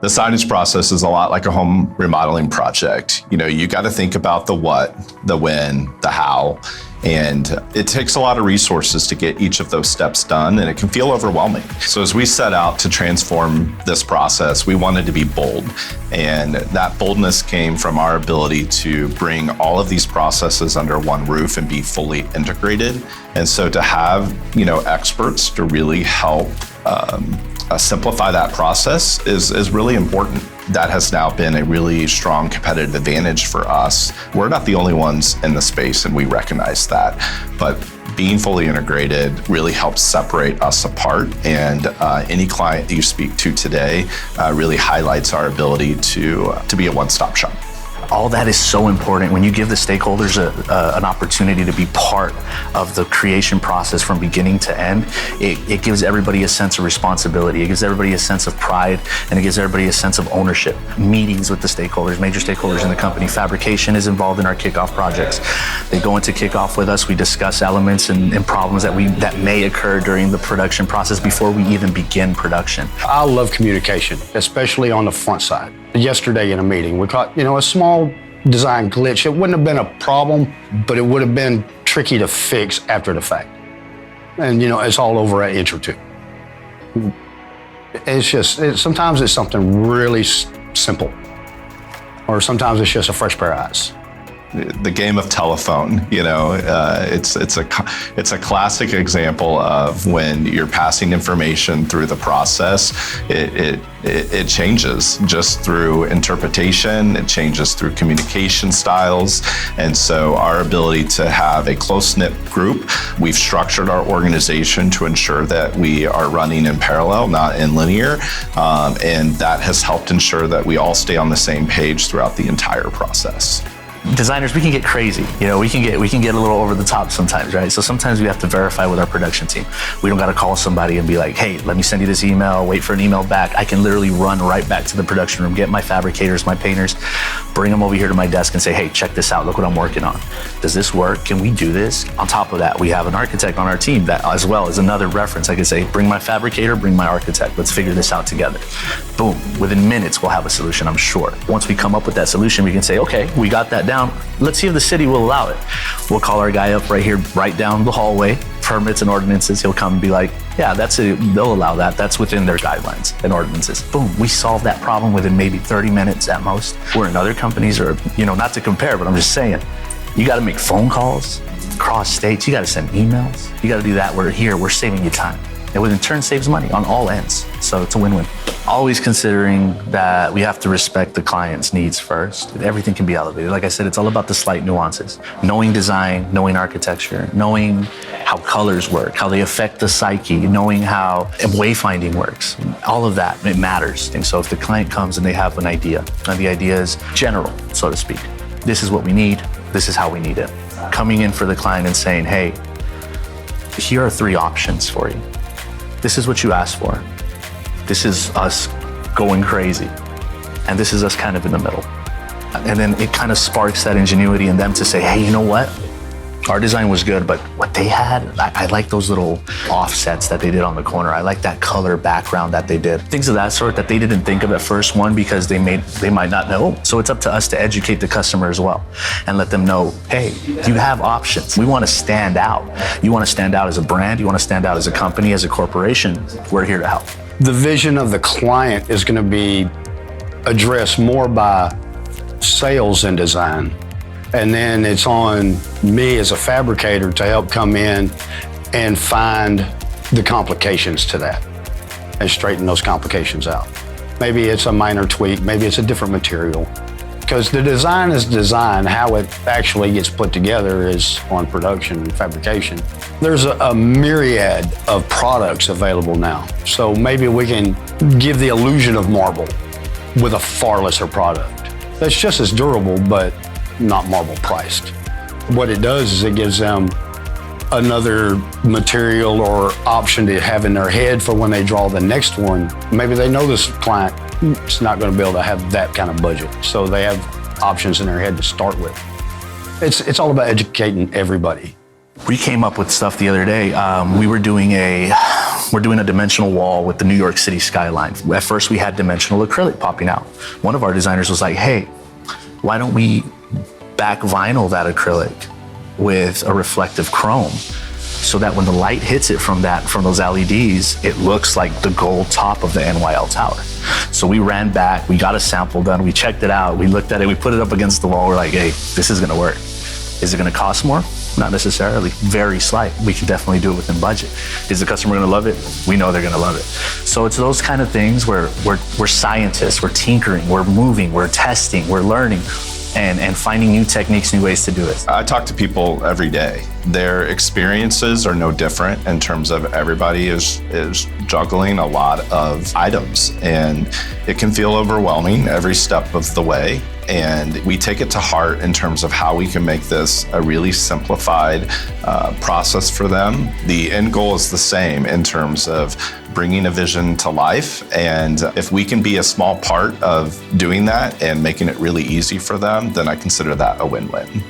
The signage process is a lot like a home remodeling project. You got to think about the what, the when, the how, and it takes a lot of resources to get each of those steps done, and it can feel overwhelming. So as we set out to transform this process, we wanted to be bold, and that boldness came from our ability to bring all of these processes under one roof and be fully integrated. And so to have, experts to really help simplify that process is really important. That has now been a really strong competitive advantage for us. We're not the only ones in the space, and we recognize that. But being fully integrated really helps separate us apart. And any client that you speak to today really highlights our ability to be a one-stop shop. All that is so important. When you give the stakeholders an opportunity to be part of the creation process from beginning to end, it gives everybody a sense of responsibility. It gives everybody a sense of pride, and it gives everybody a sense of ownership. Meetings with the stakeholders, major stakeholders in the company. Fabrication is involved in our kickoff projects. They go into kickoff with us. We discuss elements and problems that may occur during the production process before we even begin production. I love communication, especially on the front side. Yesterday in a meeting, we caught, a small design glitch. It wouldn't have been a problem, but it would have been tricky to fix after the fact. And, it's all over an inch or two. Sometimes it's something really simple, or sometimes it's just a fresh pair of eyes. The game of telephone, it's a classic example of when you're passing information through the process, it changes just through interpretation, it changes through communication styles. And so our ability to have a close-knit group, we've structured our organization to ensure that we are running in parallel, not in linear. And that has helped ensure that we all stay on the same page throughout the entire process. Designers, we can get crazy. We can get a little over the top sometimes, right? So sometimes we have to verify with our production team. We don't got to call somebody and be like, hey, let me send you this email, wait for an email back. I can literally run right back to the production room, get my fabricators, my painters, bring them over here to my desk and say, hey, check this out. Look what I'm working on. Does this work? Can we do this? On top of that, we have an architect on our team that as well is another reference. I can say, bring my fabricator, bring my architect. Let's figure this out together. Boom. Within minutes, we'll have a solution, I'm sure. Once we come up with that solution, we can say, okay, we got that down. Let's see if the city will allow it. We'll call our guy up right here, right down the hallway, permits and ordinances. He'll come and be like, yeah, they'll allow that. That's within their guidelines and ordinances. Boom, we solve that problem within maybe 30 minutes at most. Where in other companies are, not to compare, but I'm just saying, you got to make phone calls across states. You got to send emails. You got to do that. We're saving you time. It would in turn saves money on all ends. So it's a win-win. Always considering that we have to respect the client's needs first. Everything can be elevated. Like I said, it's all about the slight nuances. Knowing design, knowing architecture, knowing how colors work, how they affect the psyche, knowing how wayfinding works. All of that, it matters. And so if the client comes and they have an idea, and the idea is general, so to speak, this is what we need, this is how we need it. Coming in for the client and saying, hey, here are 3 options for you. This is what you asked for. This is us going crazy. And this is us kind of in the middle. And then it kind of sparks that ingenuity in them to say, hey, you know what? Our design was good, but what they had, I like those little offsets that they did on the corner. I like that color background that they did. Things of that sort that they didn't think of at first, one, because they might not know. So it's up to us to educate the customer as well and let them know, hey, you have options. We want to stand out. You want to stand out as a brand. You want to stand out as a company, as a corporation. We're here to help. The vision of the client is going to be addressed more by sales and design. And then it's on me as a fabricator to help come in and find the complications to that and straighten those complications out. Maybe it's a minor tweak, maybe it's a different material. Because the design is design, how it actually gets put together is on production and fabrication. There's a myriad of products available now. So maybe we can give the illusion of marble with a far lesser product. That's just as durable, but not marble priced. What it does is it gives them another material or option to have in their head for when they draw the next one. Maybe they know this client is not going to be able to have that kind of budget, so they have options in their head to start with. It's all about educating everybody. We came up with stuff the other day. We were doing a we're doing a dimensional wall with the New York City skyline. At first we had dimensional acrylic popping out. One of our designers was like, hey, why don't we back vinyl that acrylic with a reflective chrome so that when the light hits it from those LEDs, it looks like the gold top of the NYL tower. So we ran back, we got a sample done, we checked it out, we looked at it, we put it up against the wall, we're like, hey, this is gonna work. Is it gonna cost more? Not necessarily, very slight. We can definitely do it within budget. Is the customer gonna love it? We know they're gonna love it. So it's those kind of things where we're scientists, we're tinkering, we're moving, we're testing, we're learning, and finding new techniques, new ways to do it. I talk to people every day. Their experiences are no different in terms of everybody is juggling a lot of items, and it can feel overwhelming every step of the way. And we take it to heart in terms of how we can make this a really simplified process for them. The end goal is the same in terms of bringing a vision to life. And if we can be a small part of doing that and making it really easy for them, then I consider that a win-win.